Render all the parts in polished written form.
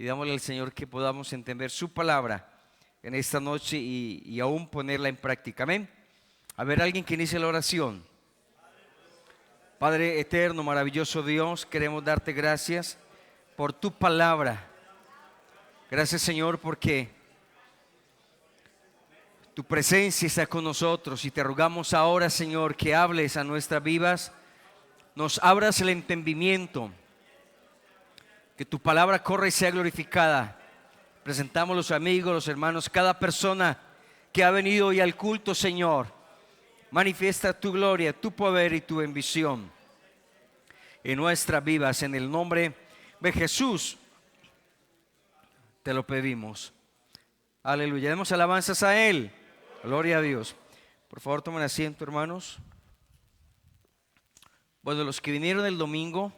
Pidámosle al Señor que podamos entender su palabra en esta noche y aún ponerla en práctica. Amén. A ver, alguien que inicie la oración. Padre eterno, maravilloso Dios, queremos darte gracias por tu palabra. Gracias, Señor, porque tu presencia está con nosotros y te rogamos ahora, Señor, que hables a nuestras vidas, nos abras el entendimiento, que tu palabra corra y sea glorificada. Presentamos los amigos, los hermanos, cada persona que ha venido hoy al culto, Señor, manifiesta tu gloria, tu poder y tu bendición en nuestras vidas. En el nombre de Jesús te lo pedimos. Aleluya. Demos alabanzas a Él. Gloria a Dios. Por favor, tomen asiento, hermanos. Bueno, los que vinieron el domingo,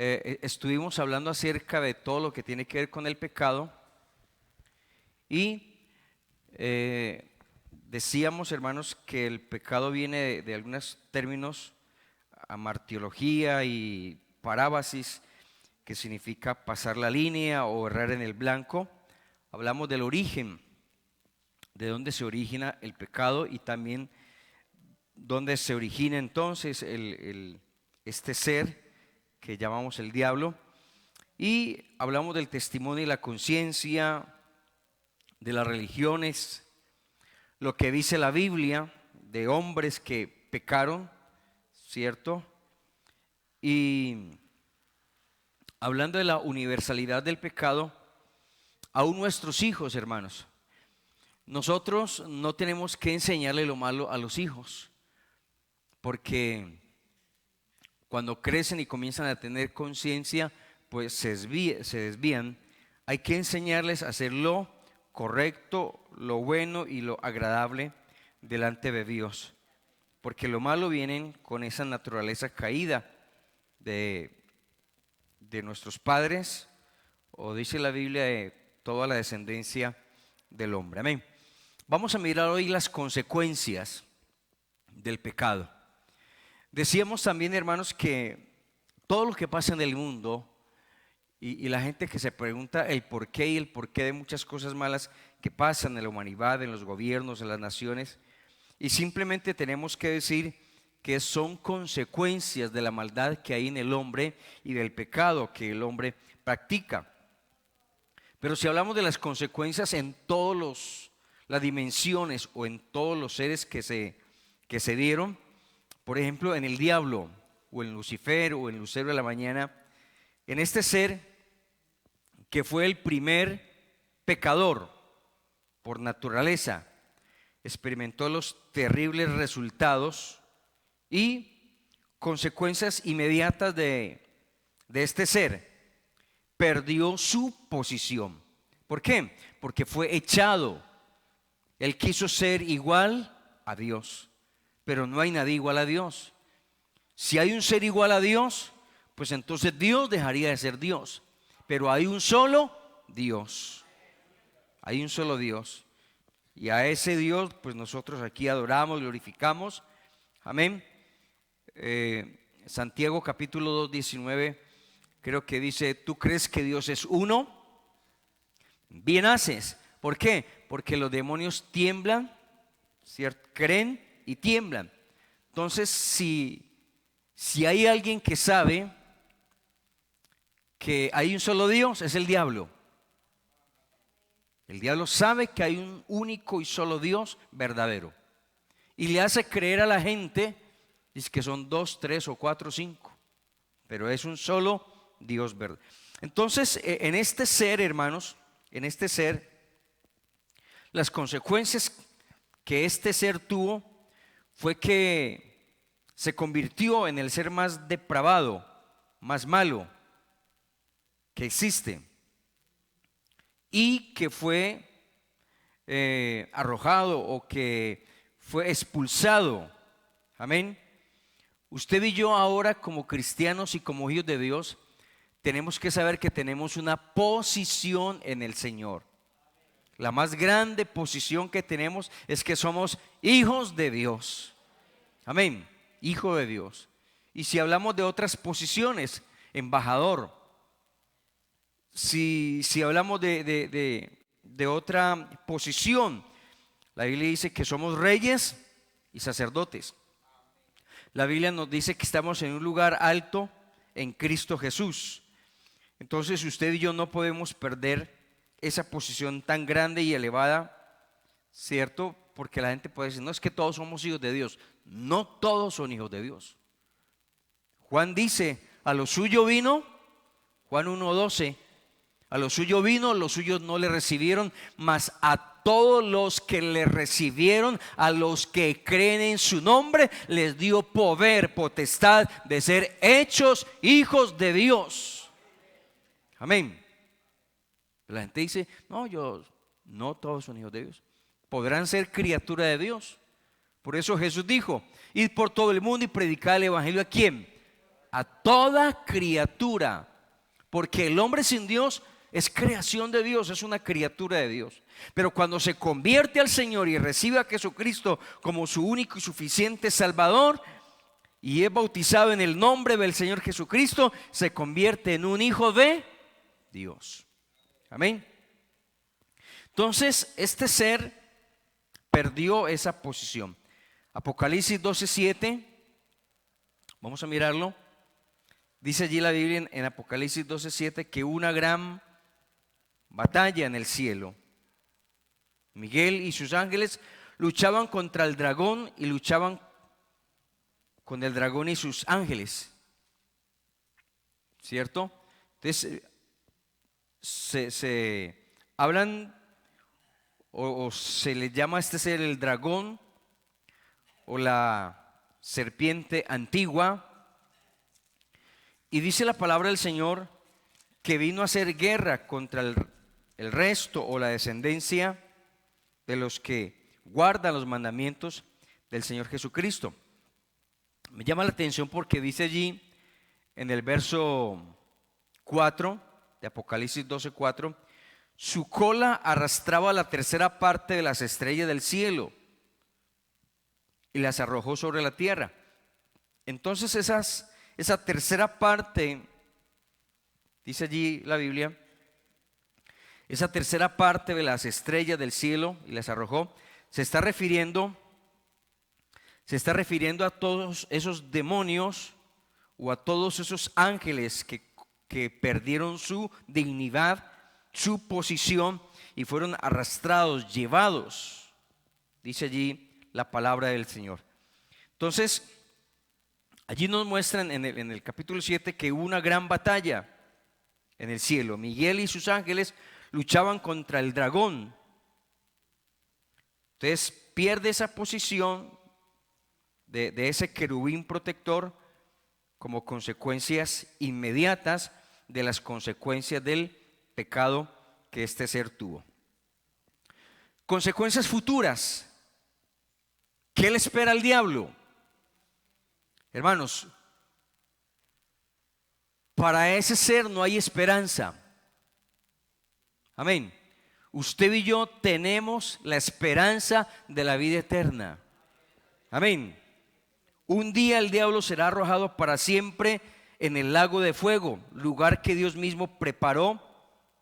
estuvimos hablando acerca de todo lo que tiene que ver con el pecado. Y decíamos, hermanos, que el pecado viene de algunos términos, amartiología y parábasis, que significa pasar la línea o errar en el blanco. Hablamos del origen, de dónde se origina el pecado y también dónde se origina entonces este ser que llamamos el diablo. Y hablamos del testimonio y la conciencia, de las religiones, lo que dice la Biblia de hombres que pecaron, ¿cierto? Y hablando de la universalidad del pecado, aún nuestros hijos, hermanos, nosotros no tenemos que enseñarle lo malo a los hijos, porque cuando crecen y comienzan a tener conciencia, pues se desvían. Hay que enseñarles a hacer lo correcto, lo bueno y lo agradable delante de Dios, porque lo malo viene con esa naturaleza caída de nuestros padres, o dice la Biblia, de toda la descendencia del hombre. Amén. Vamos a mirar hoy las consecuencias del pecado. Decíamos también, hermanos, que todo lo que pasa en el mundo y la gente que se pregunta el porqué y el porqué de muchas cosas malas que pasan en la humanidad, en los gobiernos, en las naciones, y simplemente tenemos que decir que son consecuencias de la maldad que hay en el hombre y del pecado que el hombre practica. Pero si hablamos de las consecuencias en todas las dimensiones o en todos los seres que se dieron, por ejemplo, en el diablo o en Lucifer o en Lucero de la mañana, en este ser que fue el primer pecador por naturaleza, experimentó los terribles resultados y consecuencias inmediatas de este ser. Perdió su posición. ¿Por qué? Porque fue echado. Él quiso ser igual a Dios, pero no hay nadie igual a Dios. Si hay un ser igual a Dios, pues entonces Dios dejaría de ser Dios. Pero hay un solo Dios. Hay un solo Dios. Y a ese Dios, pues nosotros aquí adoramos, glorificamos. Amén. Santiago capítulo 2, 19, creo que dice: ¿tú crees que Dios es uno? Bien haces. ¿Por qué? Porque los demonios tiemblan, ¿cierto? Creen y tiemblan. Entonces, si hay alguien que sabe que hay un solo Dios, es el diablo. El diablo sabe que hay un único y solo Dios verdadero, y le hace creer a la gente, dice que son 2, 3 o 4 o 5, pero es un solo Dios verdadero. Entonces, en este ser, hermanos, en este ser, las consecuencias que este ser tuvo fue que se convirtió en el ser más depravado, más malo que existe, y que fue arrojado o que fue expulsado. Amén. Usted y yo ahora, como cristianos y como hijos de Dios, tenemos que saber que tenemos una posición en el Señor. La más grande posición que tenemos es que somos hijos de Dios. Amén. Hijo de Dios. Y si hablamos de otras posiciones, embajador, si hablamos de otra posición, la Biblia dice que somos reyes y sacerdotes. La Biblia nos dice que estamos en un lugar alto en Cristo Jesús. Entonces usted y yo no podemos perder esa posición tan grande y elevada, ¿cierto? Porque la gente puede decir, no, es que todos somos hijos de Dios. No todos son hijos de Dios. Juan dice, a lo suyo vino, Juan 1:12, a lo suyo vino, los suyos no le recibieron, mas a todos los que le recibieron, a los que creen en su nombre, les dio poder, potestad de ser hechos hijos de Dios. Amén. La gente dice, no todos son hijos de Dios. Podrán ser criatura de Dios. Por eso Jesús dijo, id por todo el mundo y predicad el evangelio. ¿A quién? A toda criatura. Porque el hombre sin Dios es creación de Dios, es una criatura de Dios. Pero cuando se convierte al Señor y recibe a Jesucristo como su único y suficiente Salvador, y es bautizado en el nombre del Señor Jesucristo, se convierte en un hijo de Dios. Amén. Entonces este ser perdió esa posición. Apocalipsis 12:7, vamos a mirarlo. Dice allí la Biblia en Apocalipsis 12:7 que una gran batalla en el cielo. Miguel y sus ángeles luchaban contra el dragón y luchaban con el dragón y sus ángeles, ¿cierto? Entonces se hablan o se le llama a este ser el dragón o la serpiente antigua. Y dice la palabra del Señor que vino a hacer guerra contra el resto o la descendencia de los que guardan los mandamientos del Señor Jesucristo. Me llama la atención porque dice allí en el verso 4 de Apocalipsis 12:4, su cola arrastraba la tercera parte de las estrellas del cielo y las arrojó sobre la tierra. Entonces esa tercera parte, dice allí la Biblia, esa tercera parte de las estrellas del cielo y las arrojó, se está refiriendo a todos esos demonios o a todos esos ángeles que perdieron su dignidad, su posición y fueron arrastrados, llevados, dice allí la palabra del Señor. Entonces, allí nos muestran en el capítulo 7 que hubo una gran batalla en el cielo. Miguel y sus ángeles luchaban contra el dragón. Entonces pierde esa posición de ese querubín protector como consecuencias inmediatas de las consecuencias del pecado que este ser tuvo. Consecuencias futuras. ¿Qué le espera al diablo? Hermanos, para ese ser no hay esperanza. Amén. Usted y yo tenemos la esperanza de la vida eterna. Amén. Un día el diablo será arrojado para siempre en el lago de fuego, lugar que Dios mismo preparó,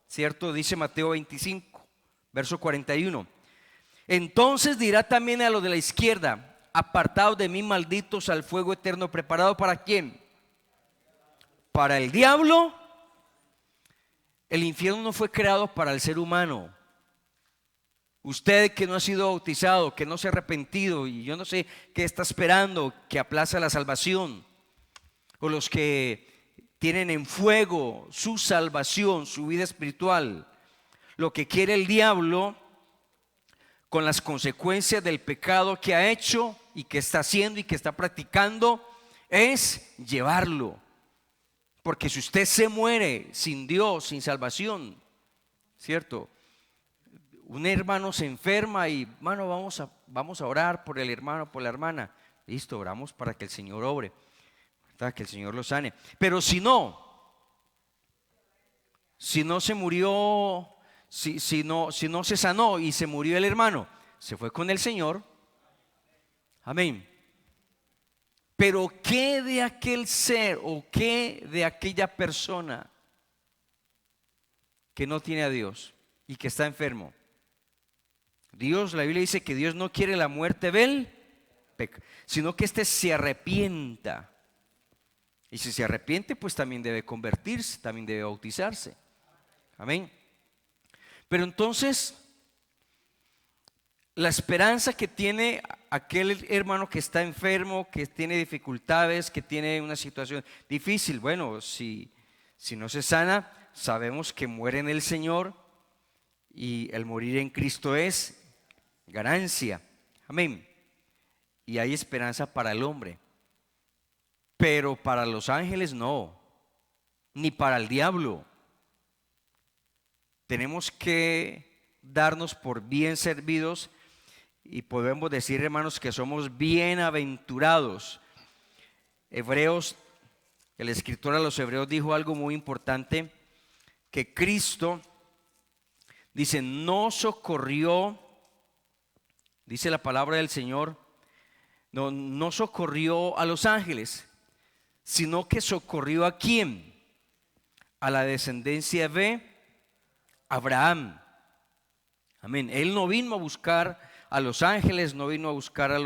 ¿cierto? Dice Mateo 25, verso 41. Entonces dirá también a los de la izquierda, apartados de mí, malditos, al fuego eterno preparado ¿para quién? Para el diablo. El infierno no fue creado para el ser humano. Usted que no ha sido bautizado, que no se ha arrepentido y yo no sé qué está esperando, que aplaza la salvación, o los que tienen en fuego su salvación, su vida espiritual. Lo que quiere el diablo con las consecuencias del pecado que ha hecho y que está haciendo y que está practicando es llevarlo. Porque si usted se muere sin Dios, sin salvación, ¿cierto? Un hermano se enferma y, hermano, vamos a orar por el hermano, por la hermana. Listo, oramos para que el Señor obre, ¿verdad? Que el Señor lo sane. Pero si no se murió, si no se sanó y se murió el hermano, se fue con el Señor. Amén. Pero ¿qué de aquel ser o qué de aquella persona que no tiene a Dios y que está enfermo. Dios, la Biblia dice que Dios no quiere la muerte del pecado, sino que éste se arrepienta. Y si se arrepiente, pues también debe convertirse, también debe bautizarse. Amén. Pero entonces, la esperanza que tiene aquel hermano que está enfermo, que tiene dificultades, que tiene una situación difícil, bueno, si no se sana, sabemos que muere en el Señor y el morir en Cristo es ganancia. Amén. Y hay esperanza para el hombre, pero para los ángeles no, ni para el diablo. Tenemos que darnos por bien servidos y podemos decir, hermanos, que somos bienaventurados. Hebreos, el escritor a los Hebreos dijo algo muy importante, que Cristo, dice, no socorrió, dice la palabra del Señor, no socorrió a los ángeles, sino que socorrió ¿a quién? A la descendencia de Abraham. Amén. Él no vino a buscar a los ángeles, no vino a buscar ¿a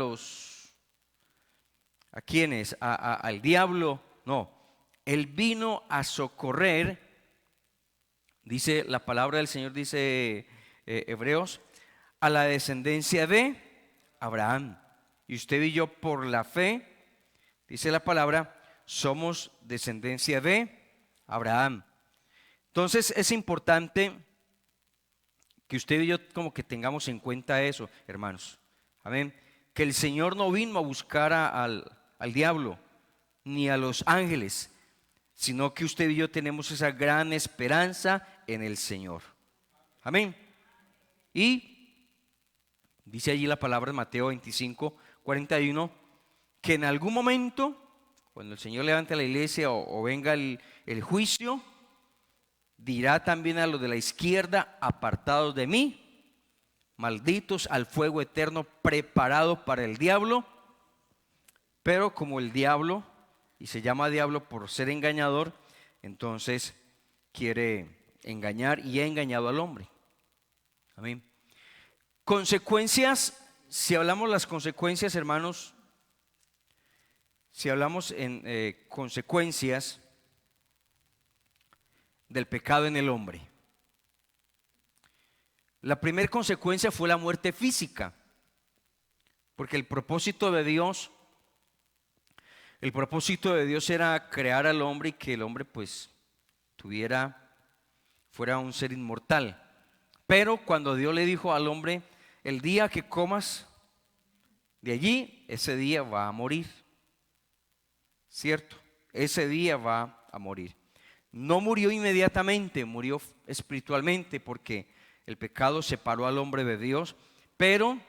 quiénes? Al diablo, no. Él vino a socorrer, dice la palabra del Señor, dice Hebreos, a la descendencia de Abraham. Y usted y yo por la fe, dice la palabra, somos descendencia de Abraham. Entonces es importante que usted y yo como que tengamos en cuenta eso, hermanos. Amén. Que el Señor no vino a buscar al diablo ni a los ángeles, sino que usted y yo tenemos esa gran esperanza en el Señor. Amén. Y dice allí la palabra en Mateo 25:41, que en algún momento, cuando el Señor levante a la iglesia o venga el juicio, dirá también a los de la izquierda, apartados de mí, malditos al fuego eterno preparado para el diablo. Pero como el diablo, y se llama diablo por ser engañador, entonces quiere engañar y ha engañado al hombre. Amén. Consecuencias, si hablamos las consecuencias, hermanos, si hablamos en consecuencias del pecado en el hombre. La primera consecuencia fue la muerte física, porque el propósito de Dios era crear al hombre y que el hombre pues fuera un ser inmortal. Pero cuando Dios le dijo al hombre, el día que comas de allí, ese día va a morir. ¿Cierto? Ese día va a morir. No murió inmediatamente, murió espiritualmente porque el pecado separó al hombre de Dios. Pero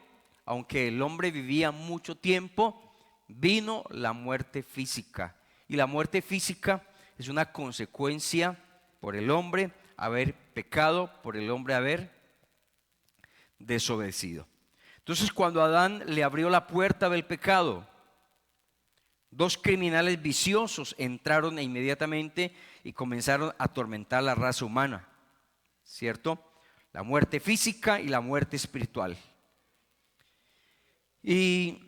aunque el hombre vivía mucho tiempo, vino la muerte física. Y la muerte física es una consecuencia por el hombre haber pecado, por el hombre haber desobedecido. Entonces, cuando Adán le abrió la puerta del pecado, dos criminales viciosos entraron inmediatamente y comenzaron a atormentar la raza humana, ¿cierto? La muerte física y la muerte espiritual. Y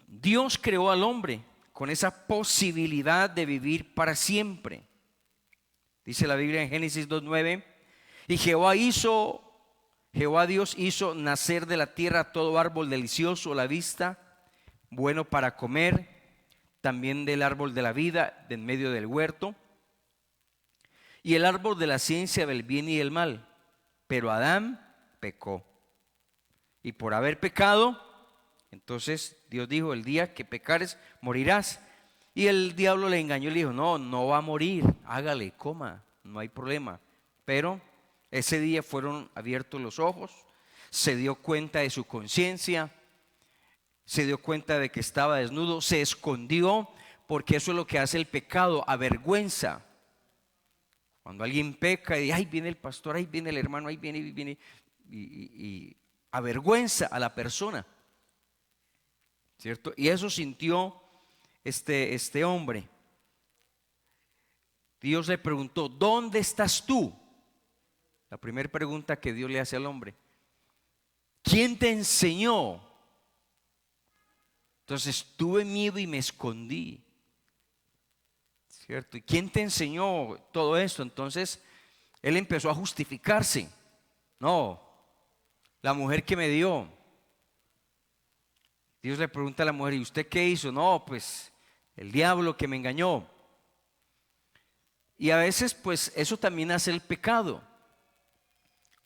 Dios creó al hombre con esa posibilidad de vivir para siempre. Dice la Biblia en Génesis 2:9, y Jehová Dios hizo nacer de la tierra todo árbol delicioso a la vista, bueno para comer, también del árbol de la vida de en medio del huerto, y el árbol de la ciencia del bien y del mal. Pero Adán pecó, y por haber pecado, entonces Dios dijo, el día que pecares morirás. Y el diablo le engañó y le dijo, no va a morir, hágale, coma, no hay problema. Pero ese día fueron abiertos los ojos, se dio cuenta de su conciencia, se dio cuenta de que estaba desnudo, se escondió, porque eso es lo que hace el pecado, avergüenza. Cuando alguien peca y ahí viene el pastor, ahí viene el hermano, ahí viene y avergüenza a la persona, ¿cierto? Y eso sintió este hombre. Dios le preguntó, ¿dónde estás tú? La primera pregunta que Dios le hace al hombre: ¿quién te enseñó? Entonces tuve miedo y me escondí, ¿cierto? ¿Y quién te enseñó todo esto? Entonces él empezó a justificarse. No, la mujer que me dio. Dios le pregunta a la mujer: ¿y usted qué hizo? No, pues el diablo que me engañó. Y a veces pues eso también hace el pecado.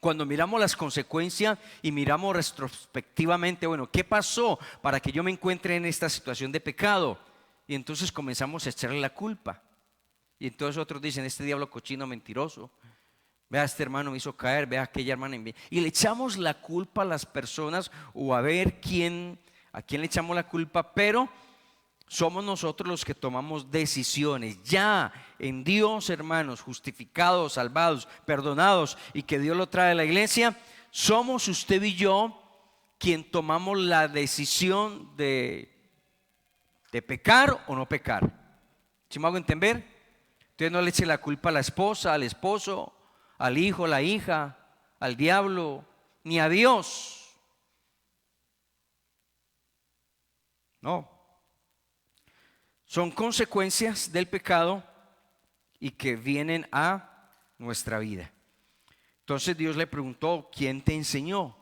Cuando miramos las consecuencias y miramos retrospectivamente, bueno, ¿qué pasó para que yo me encuentre en esta situación de pecado? Y entonces comenzamos a echarle la culpa. Y entonces otros dicen: este diablo cochino mentiroso, vea, este hermano me hizo caer, vea, aquella hermana. Y le echamos la culpa a las personas, o a ver a quién le echamos la culpa, pero somos nosotros los que tomamos decisiones. Ya en Dios, hermanos, justificados, salvados, perdonados, y que Dios lo trae a la iglesia, somos usted y yo quien tomamos la decisión de pecar o no pecar. ¿Sí me hago entender? Entonces no le eche la culpa a la esposa, al esposo, al hijo, la hija, al diablo, ni a Dios. No. Son consecuencias del pecado y que vienen a nuestra vida. Entonces Dios le preguntó: ¿quién te enseñó?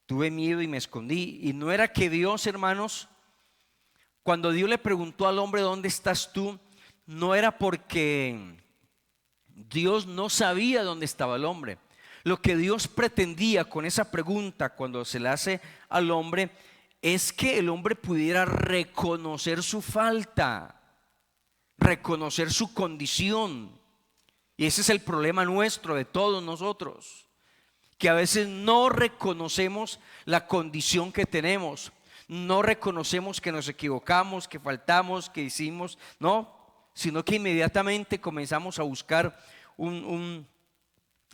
Tuve miedo y me escondí. Y no era que Dios, hermanos, cuando Dios le preguntó al hombre: ¿dónde estás tú?, no era porque Dios no sabía dónde estaba el hombre. Lo que Dios pretendía con esa pregunta, cuando se la hace al hombre, es que el hombre pudiera reconocer su falta, reconocer su condición. Y ese es el problema nuestro, de todos nosotros, que a veces no reconocemos la condición que tenemos, no reconocemos que nos equivocamos, que faltamos, que hicimos, no, sino que inmediatamente comenzamos a buscar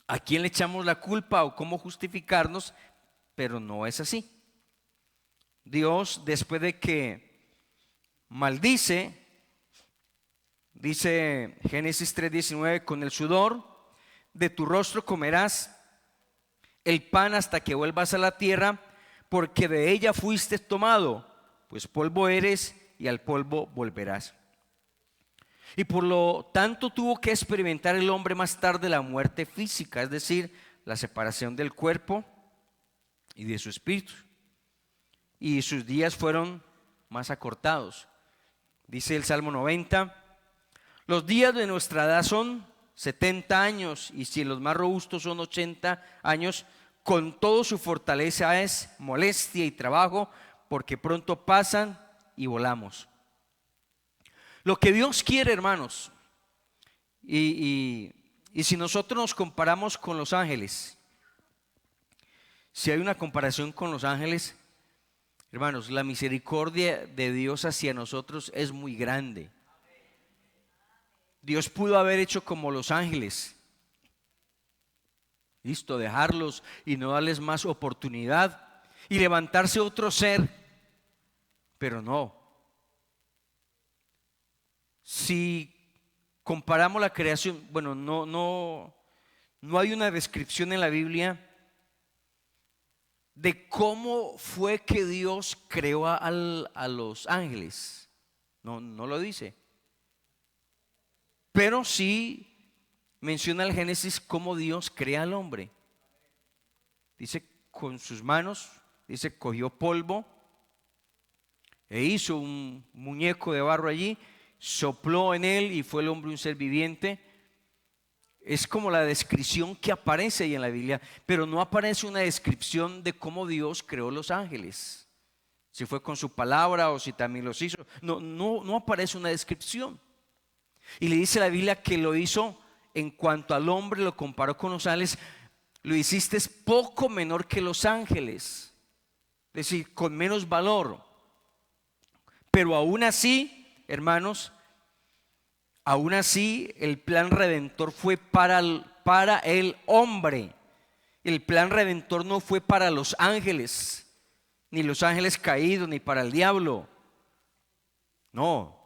a quién le echamos la culpa o cómo justificarnos, pero no es así. Dios, después de que maldice, dice Génesis 3:19: con el sudor de tu rostro comerás el pan hasta que vuelvas a la tierra, porque de ella fuiste tomado, pues polvo eres y al polvo volverás. Y por lo tanto tuvo que experimentar el hombre más tarde la muerte física, es decir, la separación del cuerpo y de su espíritu. Y sus días fueron más acortados. Dice el Salmo 90: los días de nuestra edad son 70 años, y si los más robustos son 80 años, con todo su fortaleza es molestia y trabajo, porque pronto pasan y volamos. Lo que Dios quiere, hermanos, y si nosotros nos comparamos con los ángeles, si hay una comparación con los ángeles, hermanos, la misericordia de Dios hacia nosotros es muy grande. Dios pudo haber hecho como los ángeles, listo, dejarlos y no darles más oportunidad y levantarse otro ser, pero no. Si comparamos la creación, bueno, no hay una descripción en la Biblia de cómo fue que Dios creó a los ángeles. No lo dice. Pero sí menciona el Génesis cómo Dios crea al hombre. Dice: con sus manos, dice, cogió polvo e hizo un muñeco de barro allí, sopló en él y fue el hombre un ser viviente. Es como la descripción que aparece ahí en la Biblia, pero no aparece una descripción de cómo Dios creó los ángeles, si fue con su palabra o si también los hizo. No aparece una descripción. Y le dice la Biblia que lo hizo, en cuanto al hombre lo comparó con los ángeles: lo hiciste poco menor que los ángeles, es decir, con menos valor. Pero aún así, hermanos, aún así el plan redentor fue para el hombre. El plan redentor no fue para los ángeles, ni los ángeles caídos, ni para el diablo. No,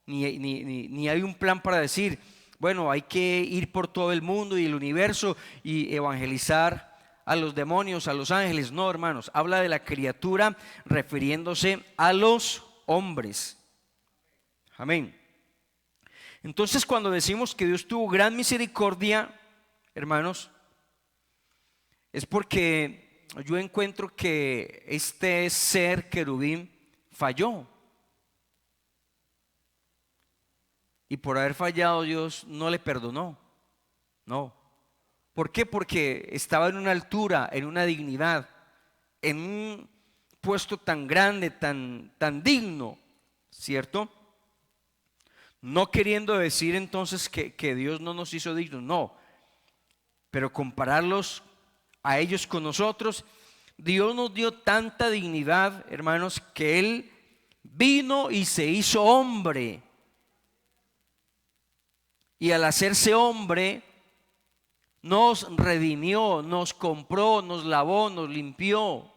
ni hay un plan para decir: bueno, hay que ir por todo el mundo y el universo y evangelizar a los demonios, a los ángeles. No, hermanos, habla de la criatura refiriéndose a los hombres. Amén. Entonces, cuando decimos que Dios tuvo gran misericordia, hermanos, es porque yo encuentro que este ser querubín falló. Y por haber fallado, Dios no le perdonó. No. ¿Por qué? Porque estaba en una altura, en una dignidad, en un puesto tan grande, tan digno, ¿cierto? No queriendo decir entonces que Dios no nos hizo dignos, no. Pero compararlos a ellos con nosotros, Dios nos dio tanta dignidad, hermanos, que Él vino y se hizo hombre. Y al hacerse hombre, nos redimió, nos compró, nos lavó, nos limpió.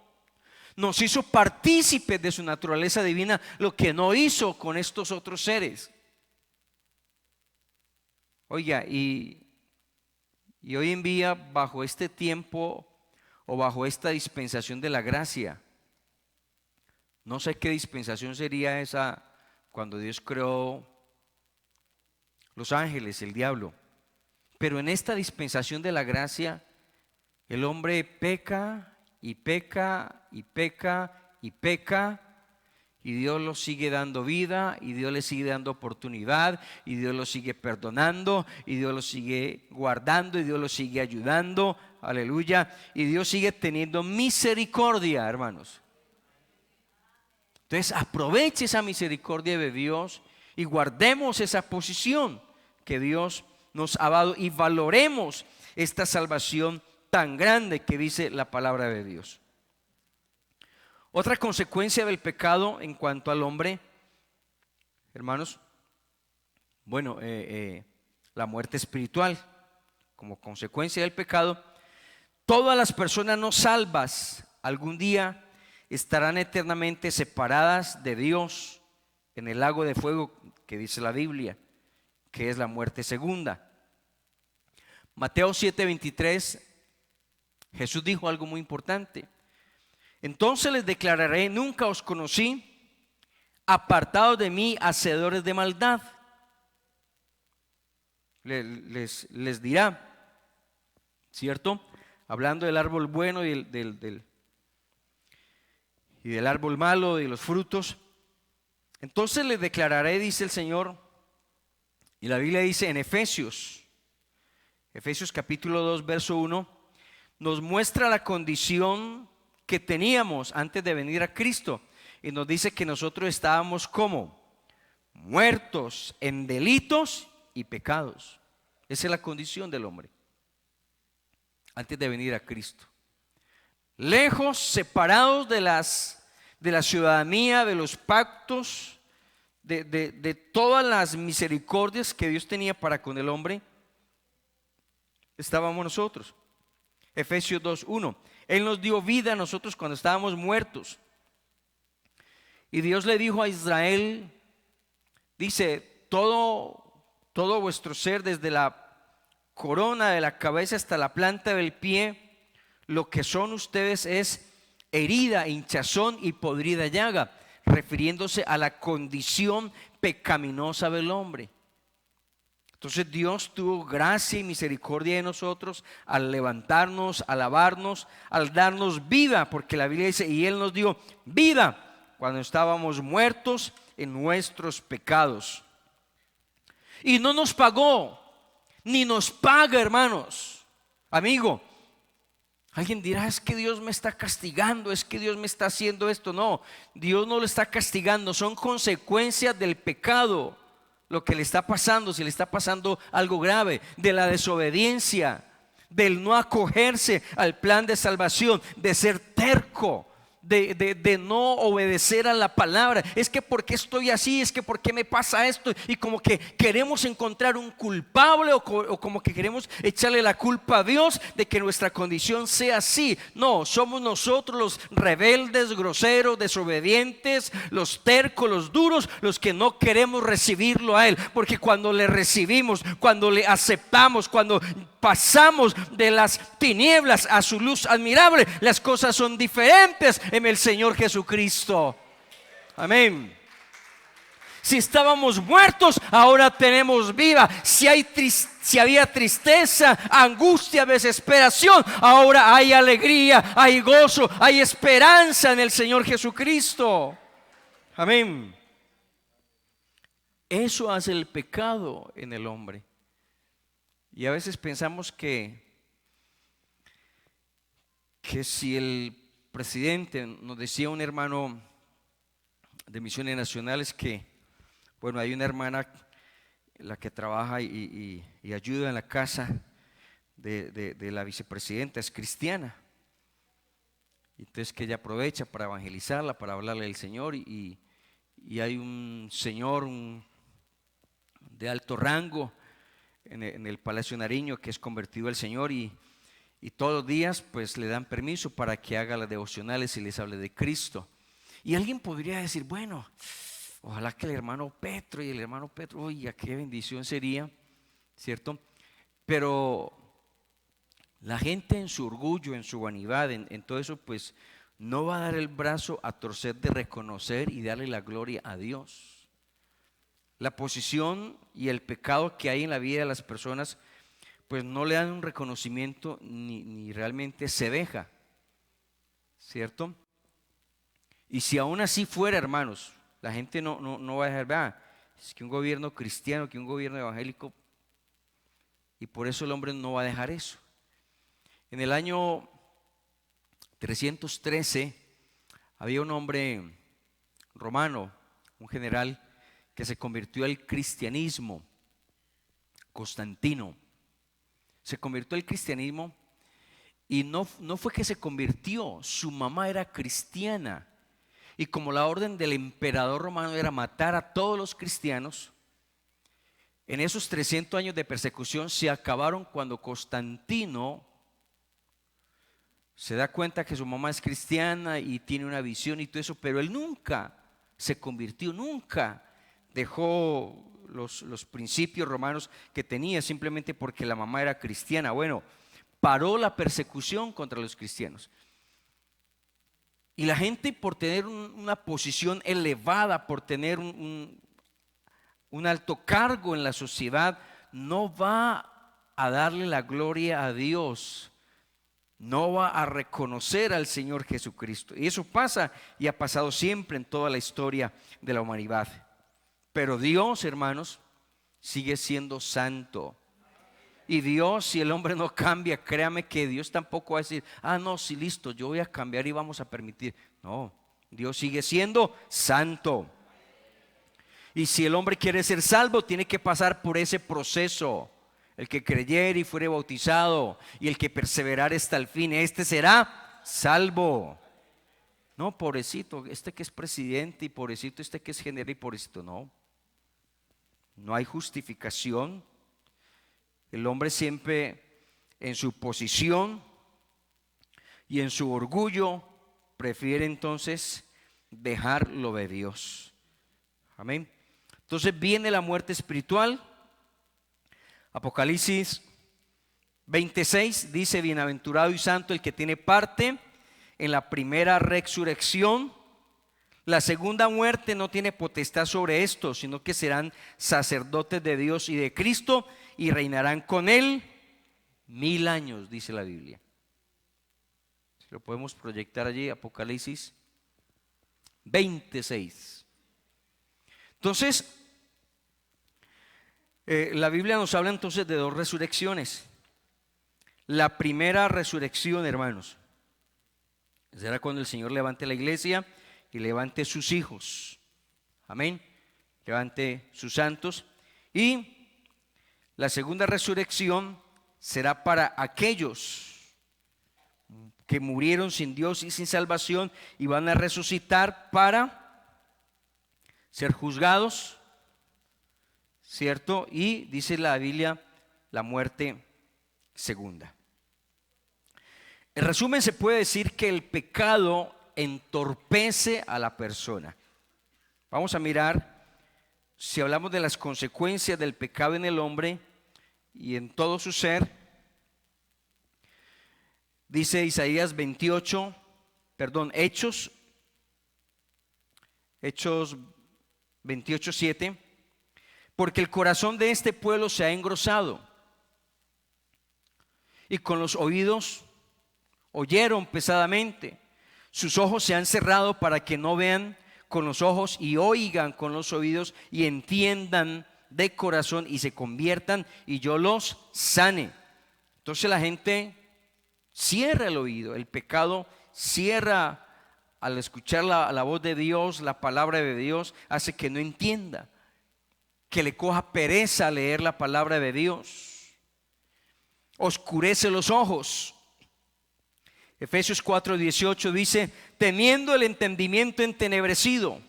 Nos hizo partícipes de su naturaleza divina, lo que no hizo con estos otros seres. Oiga, y hoy en día, bajo este tiempo o bajo esta dispensación de la gracia, no sé qué dispensación sería esa cuando Dios creó los ángeles, el diablo, pero en esta dispensación de la gracia, el hombre peca y peca y peca y peca, y Dios lo sigue dando vida, y Dios le sigue dando oportunidad, y Dios lo sigue perdonando, y Dios lo sigue guardando, y Dios lo sigue ayudando, aleluya, y Dios sigue teniendo misericordia, hermanos. Entonces aproveche esa misericordia de Dios y guardemos esa posición que Dios nos ha dado y valoremos esta salvación tan grande que dice la palabra de Dios. Otra consecuencia del pecado en cuanto al hombre, hermanos, bueno, la muerte espiritual. Como consecuencia del pecado, todas las personas no salvas algún día estarán eternamente separadas de Dios en el lago de fuego que dice la Biblia, que es la muerte segunda. Mateo 7:23, Jesús dijo algo muy importante. Entonces les declararé: nunca os conocí, apartados de mí, hacedores de maldad. Les dirá, ¿cierto? Hablando del árbol bueno y del árbol malo, de los frutos. Entonces les declararé, dice el Señor, y la Biblia dice en Efesios capítulo 2, verso 1, nos muestra la condición que teníamos antes de venir a Cristo, y nos dice que nosotros estábamos como muertos en delitos y pecados. Esa es la condición del hombre antes de venir a Cristo, lejos, separados de la ciudadanía, de los pactos, de todas las misericordias que Dios tenía para con el hombre. Estábamos nosotros. Efesios 2:1, Él nos dio vida a nosotros cuando estábamos muertos. Y Dios le dijo a Israel, dice, todo vuestro ser, desde la corona de la cabeza hasta la planta del pie, lo que son ustedes es herida, hinchazón y podrida llaga, refiriéndose a la condición pecaminosa del hombre. Entonces Dios tuvo gracia y misericordia de nosotros al levantarnos, al lavarnos, al darnos vida, porque la Biblia dice, y Él nos dio vida cuando estábamos muertos en nuestros pecados. Y no nos pagó, ni nos paga, hermanos. Amigo, alguien dirá, es que Dios me está castigando, es que Dios me está haciendo esto. No, Dios no lo está castigando, son consecuencias del pecado. Lo que le está pasando, si le está pasando algo grave, de la desobediencia, del no acogerse al plan de salvación, de ser terco, de no obedecer a la palabra. Es que ¿por qué estoy así? Es que ¿por qué me pasa esto? Y como que queremos encontrar un culpable o como que queremos echarle la culpa a Dios de que nuestra condición sea así. No, somos nosotros los rebeldes, groseros, desobedientes, los tercos, los duros, los que no queremos recibirlo a Él. Porque cuando le recibimos, cuando le aceptamos, cuando pasamos de las tinieblas a su luz admirable, las cosas son diferentes en el Señor Jesucristo. Amén. Si estábamos muertos, ahora tenemos vida. Si había tristeza, angustia, desesperación, ahora hay alegría, hay gozo, hay esperanza en el Señor Jesucristo. Amén. Eso hace el pecado en el hombre. Y a veces pensamos que si el presidente, nos decía un hermano de Misiones Nacionales que, bueno, hay una hermana la que trabaja y ayuda en la casa de la vicepresidenta, es cristiana. Entonces que ella aprovecha para evangelizarla, para hablarle del Señor, y hay un señor de alto rango en el Palacio Nariño que es convertido al Señor, y todos los días pues le dan permiso para que haga las devocionales y les hable de Cristo. Y alguien podría decir, bueno, ojalá que el hermano Petro, oiga, qué bendición sería, ¿cierto? Pero la gente en su orgullo, en su vanidad, en todo eso, pues no va a dar el brazo a torcer de reconocer y darle la gloria a Dios. La posición y el pecado que hay en la vida de las personas, pues no le dan un reconocimiento ni realmente se deja, ¿cierto? Y si aún así fuera, hermanos, la gente no va a dejar, es que un gobierno cristiano, que un gobierno evangélico, y por eso el hombre no va a dejar eso. En el año 313 había un hombre romano, un general que se convirtió al cristianismo, Constantino. Se convirtió al cristianismo y no fue que se convirtió, su mamá era cristiana. Y como la orden del emperador romano era matar a todos los cristianos, en esos 300 años de persecución se acabaron cuando Constantino se da cuenta que su mamá es cristiana y tiene una visión y todo eso, pero él nunca se convirtió, nunca dejó los principios romanos que tenía simplemente porque la mamá era cristiana. Bueno, paró la persecución contra los cristianos. Y la gente, por tener una posición elevada, por tener un alto cargo en la sociedad, no va a darle la gloria a Dios, no va a reconocer al Señor Jesucristo. Y eso pasa y ha pasado siempre en toda la historia de la humanidad. Pero Dios, hermanos, sigue siendo santo. Y Dios, si el hombre no cambia, créame que Dios tampoco va a decir, no, sí, listo, yo voy a cambiar y vamos a permitir. No, Dios sigue siendo santo. Y si el hombre quiere ser salvo, tiene que pasar por ese proceso. El que creyere y fuere bautizado y el que perseverare hasta el fin, este será salvo. No, pobrecito, este que es presidente, y pobrecito este que es general, y pobrecito, no. No hay justificación. El hombre siempre en su posición y en su orgullo prefiere entonces dejar lo de Dios. Amén. Entonces viene la muerte espiritual. Apocalipsis 26 dice: bienaventurado y santo el que tiene parte en la primera resurrección. La segunda muerte no tiene potestad sobre esto, sino que serán sacerdotes de Dios y de Cristo y reinarán con él 1000 años, dice la Biblia. Si lo podemos proyectar allí, Apocalipsis 26. Entonces, la Biblia nos habla entonces de dos resurrecciones. La primera resurrección, hermanos, será cuando el Señor levante la iglesia y levante sus hijos. Amén. Levante sus santos. Y la segunda resurrección será para aquellos que murieron sin Dios y sin salvación y van a resucitar para ser juzgados, ¿cierto? Y dice la Biblia, la muerte segunda. En resumen, se puede decir que el pecado entorpece a la persona. Vamos a mirar, si hablamos de las consecuencias del pecado en el hombre y en todo su ser, dice Isaías 28, Hechos 28:7, porque el corazón de este pueblo se ha engrosado y con los oídos oyeron pesadamente, sus ojos se han cerrado para que no vean con los ojos y oigan con los oídos y entiendan de corazón y se conviertan y yo los sane. Entonces la gente cierra el oído, el pecado cierra al escuchar la voz de Dios, la palabra de Dios, hace que no entienda, que le coja pereza leer la palabra de Dios, oscurece los ojos. Efesios 4:18 dice, teniendo el entendimiento entenebrecido,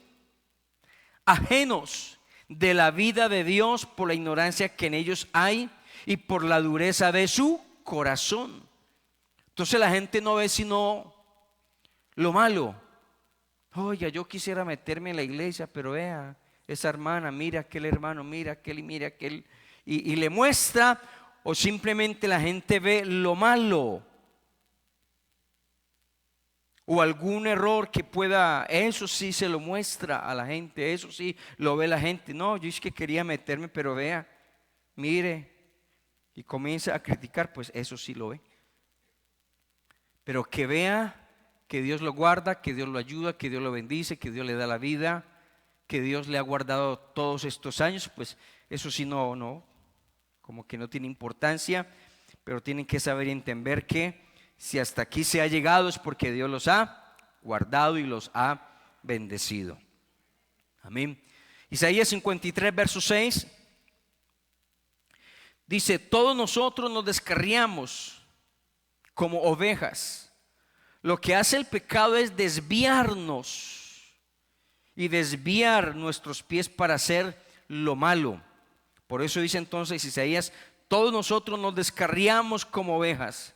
ajenos de la vida de Dios por la ignorancia que en ellos hay y por la dureza de su corazón. Entonces la gente no ve sino lo malo. Oye, yo quisiera meterme en la iglesia, pero vea, esa hermana, mira aquel hermano, mira aquel y mira aquel, y le muestra, o simplemente la gente ve lo malo o algún error que pueda, eso sí se lo muestra a la gente, eso sí lo ve la gente. No, yo es que quería meterme, pero vea, mire, y comienza a criticar, pues eso sí lo ve. Pero que vea que Dios lo guarda, que Dios lo ayuda, que Dios lo bendice, que Dios le da la vida, que Dios le ha guardado todos estos años, pues eso sí no, como que no tiene importancia, pero tienen que saber y entender que si hasta aquí se ha llegado es porque Dios los ha guardado y los ha bendecido. Amén. Isaías 53, verso 6 dice, todos nosotros nos descarriamos como ovejas. Lo que hace el pecado es desviarnos y desviar nuestros pies para hacer lo malo. Por eso dice entonces Isaías, todos nosotros nos descarriamos como ovejas.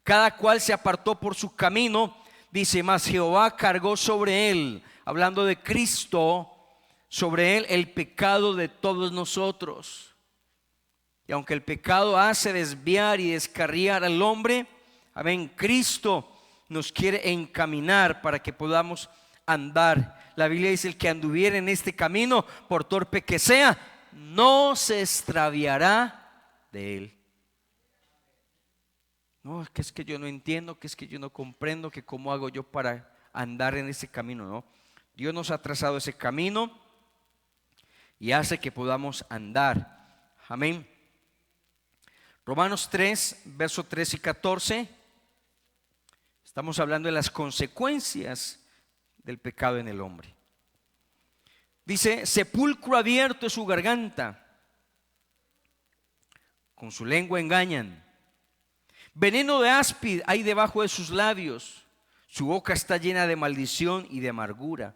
Cada cual se apartó por su camino, dice, mas Jehová cargó sobre él, hablando de Cristo, sobre él el pecado de todos nosotros. Y aunque el pecado hace desviar y descarriar al hombre, amén, Cristo nos quiere encaminar para que podamos andar. La Biblia dice, el que anduviera en este camino, por torpe que sea, no se extraviará de él. No, que es que yo no entiendo, que es que yo no comprendo, que cómo hago yo para andar en ese camino. No, Dios nos ha trazado ese camino y hace que podamos andar. Amén. Romanos 3, verso 13 y 14. Estamos hablando de las consecuencias del pecado en el hombre. Dice, sepulcro abierto es su garganta, con su lengua engañan. Veneno de áspid hay debajo de sus labios, su boca está llena de maldición y de amargura.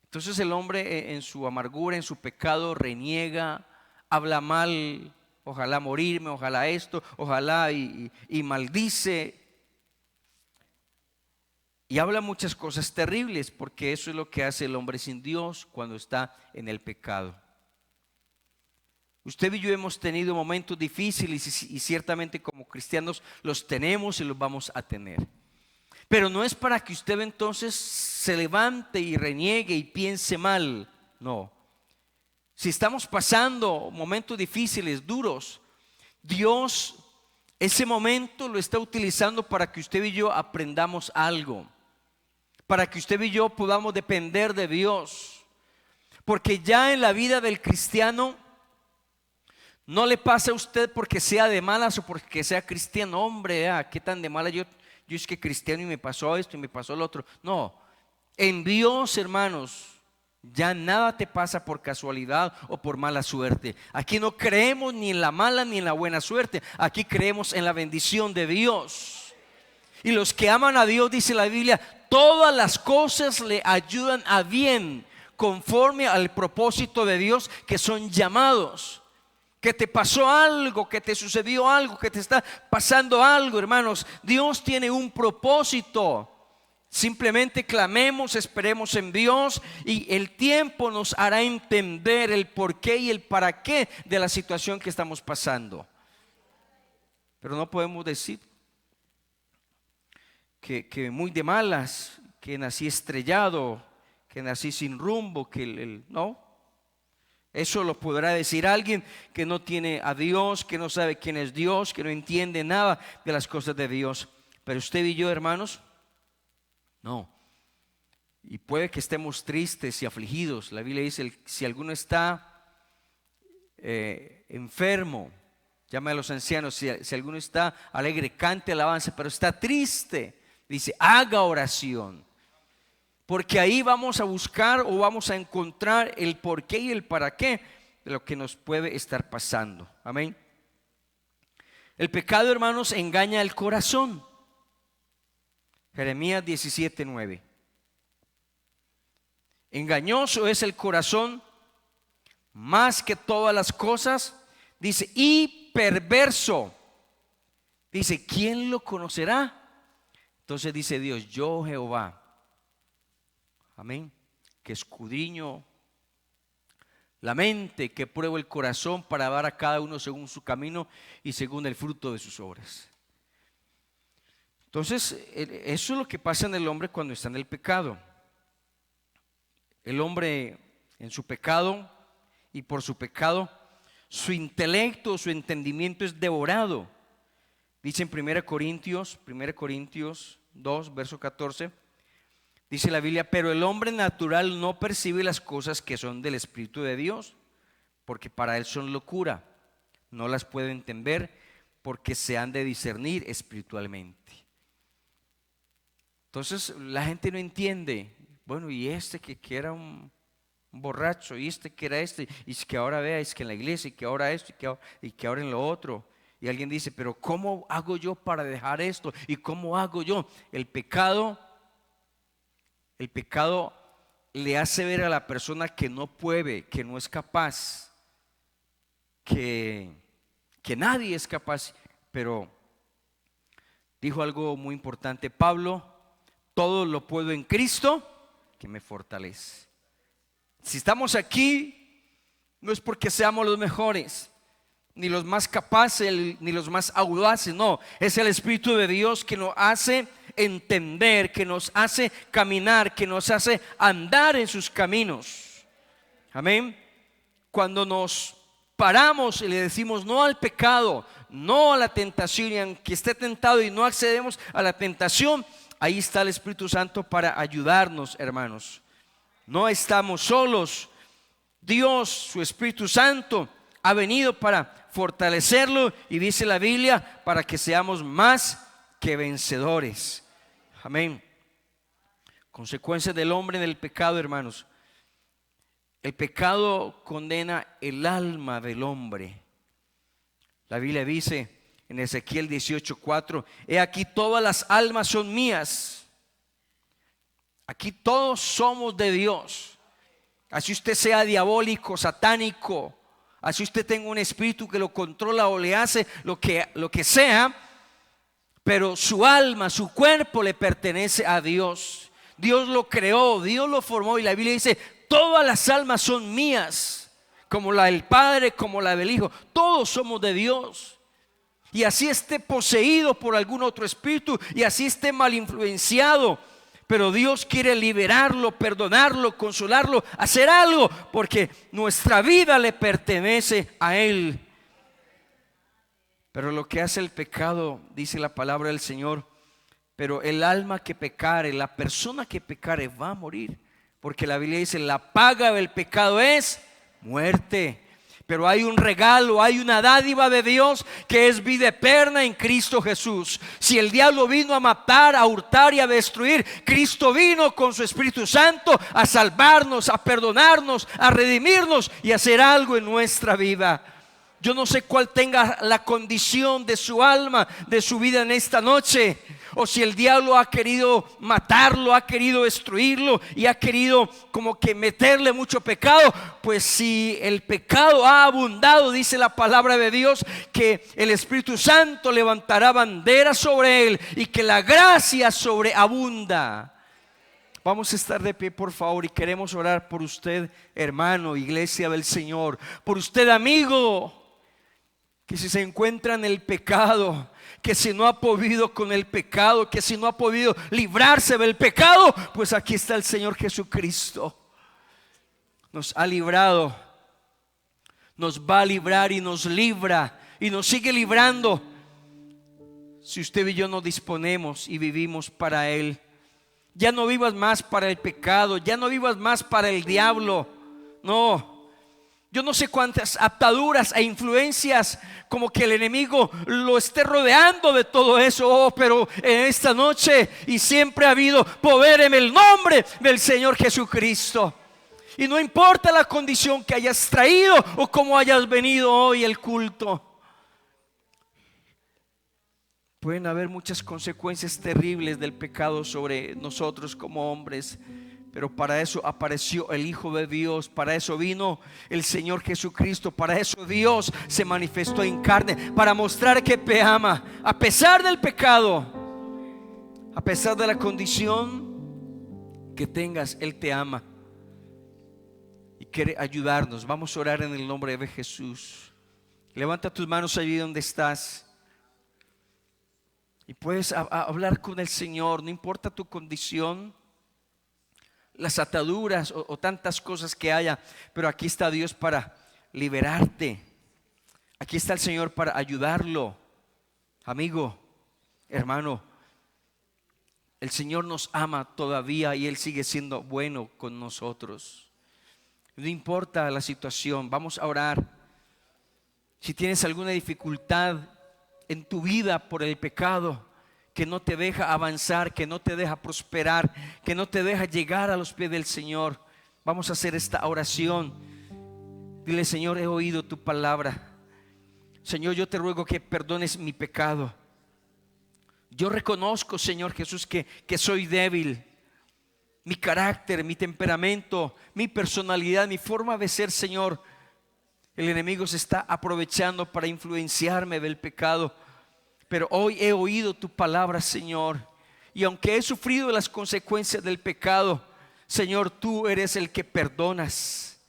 Entonces el hombre en su amargura, en su pecado, reniega, habla mal, ojalá morirme, ojalá esto, ojalá y maldice. Y habla muchas cosas terribles, porque eso es lo que hace el hombre sin Dios cuando está en el pecado. Usted y yo hemos tenido momentos difíciles y ciertamente como cristianos los tenemos y los vamos a tener. Pero no es para que usted entonces se levante y reniegue y piense mal, no. Si estamos pasando momentos difíciles, duros, Dios ese momento lo está utilizando para que usted y yo aprendamos algo, para que usted y yo podamos depender de Dios. Porque ya en la vida del cristiano no le pasa a usted porque sea de malas o porque sea cristiano. Hombre, qué tan de mala yo es que cristiano y me pasó esto y me pasó lo otro. No, en Dios, hermanos, ya nada te pasa por casualidad o por mala suerte. Aquí no creemos ni en la mala ni en la buena suerte. Aquí creemos en la bendición de Dios. Y los que aman a Dios, dice la Biblia, todas las cosas le ayudan a bien, conforme al propósito de Dios, que son llamados. Que te pasó algo, que te sucedió algo, que te está pasando algo, hermanos, Dios tiene un propósito. Simplemente clamemos, esperemos en Dios, y el tiempo nos hará entender el porqué y el para qué de la situación que estamos pasando. Pero no podemos decir que muy de malas, que nací estrellado, que nací sin rumbo, no. Eso lo podrá decir alguien que no tiene a Dios, que no sabe quién es Dios, que no entiende nada de las cosas de Dios. Pero usted y yo, hermanos, no. Y puede que estemos tristes y afligidos. La Biblia dice, si alguno está enfermo, llame a los ancianos. Si alguno está alegre, cante alabanza, pero está triste, dice, haga oración. Porque ahí vamos a buscar o vamos a encontrar el porqué y el para qué de lo que nos puede estar pasando. Amén. El pecado, hermanos, engaña el corazón. Jeremías 17:9. Engañoso es el corazón más que todas las cosas, dice, y perverso. Dice, ¿quién lo conocerá? Entonces dice Dios, yo Jehová. Amén. Que escudriño la mente, que pruebo el corazón para dar a cada uno según su camino y según el fruto de sus obras. Entonces, eso es lo que pasa en el hombre cuando está en el pecado. El hombre en su pecado y por su pecado, su intelecto, su entendimiento es devorado. Dice en 1 Corintios 2, verso 14. Dice la Biblia, pero el hombre natural no percibe las cosas que son del Espíritu de Dios, porque para él son locura. No las puede entender porque se han de discernir espiritualmente. Entonces la gente no entiende. Bueno, y este que era un borracho, y este que era este, y es que ahora vea, es que en la iglesia, y que ahora esto, y que ahora en lo otro. Y alguien dice, pero ¿cómo hago yo para dejar esto? ¿Y cómo hago yo? El pecado le hace ver a la persona que no puede, que no es capaz, que nadie es capaz. Pero dijo algo muy importante Pablo: todo lo puedo en Cristo que me fortalece. Si estamos aquí, no es porque seamos los mejores, ni los más capaces, ni los más audaces, no, es el Espíritu de Dios que nos hace entender, que nos hace caminar, que nos hace andar en sus caminos. Amén. Cuando nos paramos y le decimos no al pecado, no a la tentación, y aunque esté tentado y no accedemos a la tentación, ahí está el Espíritu Santo para ayudarnos, hermanos. No estamos solos. Dios, su Espíritu Santo, ha venido para fortalecerlo, y dice la Biblia, para que seamos más que vencedores. Amén. Consecuencias del hombre en el pecado, hermanos. El pecado condena el alma del hombre. La Biblia dice en Ezequiel 18:4, he aquí todas las almas son mías. Aquí todos somos de Dios. Así usted sea diabólico, satánico, así usted tenga un espíritu que lo controla o le hace lo que sea, pero su alma, su cuerpo le pertenece a Dios. Dios lo creó, Dios lo formó, y la Biblia dice, todas las almas son mías, como la del Padre, como la del Hijo. Todos somos de Dios. Y así esté poseído por algún otro espíritu, y así esté mal influenciado, pero Dios quiere liberarlo, perdonarlo, consolarlo, hacer algo, porque nuestra vida le pertenece a Él. Pero lo que hace el pecado, dice la palabra del Señor, pero el alma que pecare, la persona que pecare va a morir, porque la Biblia dice, la paga del pecado es muerte. Pero hay un regalo, hay una dádiva de Dios que es vida eterna en Cristo Jesús. Si el diablo vino a matar, a hurtar y a destruir, Cristo vino con su Espíritu Santo a salvarnos, a perdonarnos, a redimirnos y a hacer algo en nuestra vida. Yo no sé cuál tenga la condición de su alma, de su vida en esta noche. o si el diablo ha querido matarlo, ha querido destruirlo y ha querido como que meterle mucho pecado, pues si el pecado ha abundado, dice la palabra de Dios, que el Espíritu Santo levantará bandera sobre él y que la gracia sobreabunda. Vamos a estar de pie, por favor, y queremos orar por usted, hermano, iglesia del Señor, por usted, amigo, que si se encuentra en el pecado, que si no ha podido con el pecado, que si no ha podido librarse del pecado, pues aquí está el Señor Jesucristo. Nos ha librado, nos va a librar y nos libra y nos sigue librando si usted y yo nos disponemos y vivimos para Él. Ya no vivas más para el pecado, ya no vivas más para el diablo. No, yo no sé cuántas ataduras e influencias como que el enemigo lo esté rodeando de todo eso, pero en esta noche y siempre ha habido poder en el nombre del Señor Jesucristo. Y no importa la condición que hayas traído o cómo hayas venido hoy al culto. Pueden haber muchas consecuencias terribles del pecado sobre nosotros como hombres, pero para eso apareció el Hijo de Dios, para eso vino el Señor Jesucristo, para eso Dios se manifestó en carne, para mostrar que te ama, a pesar del pecado, a pesar de la condición que tengas, Él te ama y quiere ayudarnos. Vamos a orar en el nombre de Jesús. Levanta tus manos allí donde estás. Y puedes hablar con el Señor, no importa tu condición, las ataduras o tantas cosas que haya, pero aquí está Dios para liberarte. Aquí está el Señor para ayudarlo. Amigo, hermano, el Señor nos ama todavía y Él sigue siendo bueno con nosotros. No importa la situación, vamos a orar. Si tienes alguna dificultad en tu vida por el pecado que no te deja avanzar, que no te deja prosperar, que no te deja llegar a los pies del Señor, vamos a hacer esta oración. Dile: Señor, he oído tu palabra. Señor, yo te ruego que perdones mi pecado. Yo reconozco, Señor Jesús, que soy débil. Mi carácter, mi temperamento, mi personalidad, mi forma de ser, Señor, el enemigo se está aprovechando para influenciarme del pecado. Pero hoy he oído tu palabra, Señor, y aunque he sufrido las consecuencias del pecado, Señor, tú eres el que perdonas,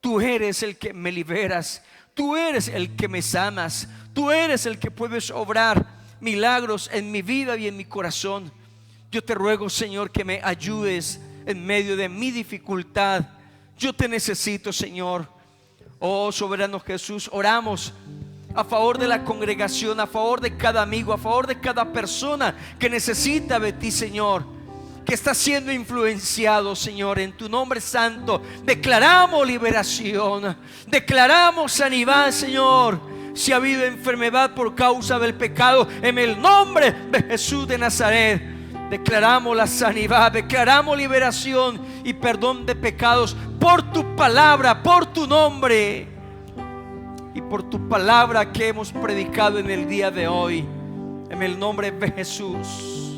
tú eres el que me liberas, tú eres el que me sanas, tú eres el que puedes obrar milagros en mi vida y en mi corazón. Yo te ruego, Señor, que me ayudes en medio de mi dificultad. Yo te necesito, Señor. Oh soberano Jesús, oramos a favor de la congregación, a favor de cada amigo, a favor de cada persona que necesita de ti, Señor, que está siendo influenciado, Señor. En tu nombre santo declaramos liberación, declaramos sanidad, Señor. Si ha habido enfermedad por causa del pecado, en el nombre de Jesús de Nazaret declaramos la sanidad, declaramos liberación y perdón de pecados por tu palabra, por tu nombre y por tu palabra que hemos predicado en el día de hoy, en el nombre de Jesús.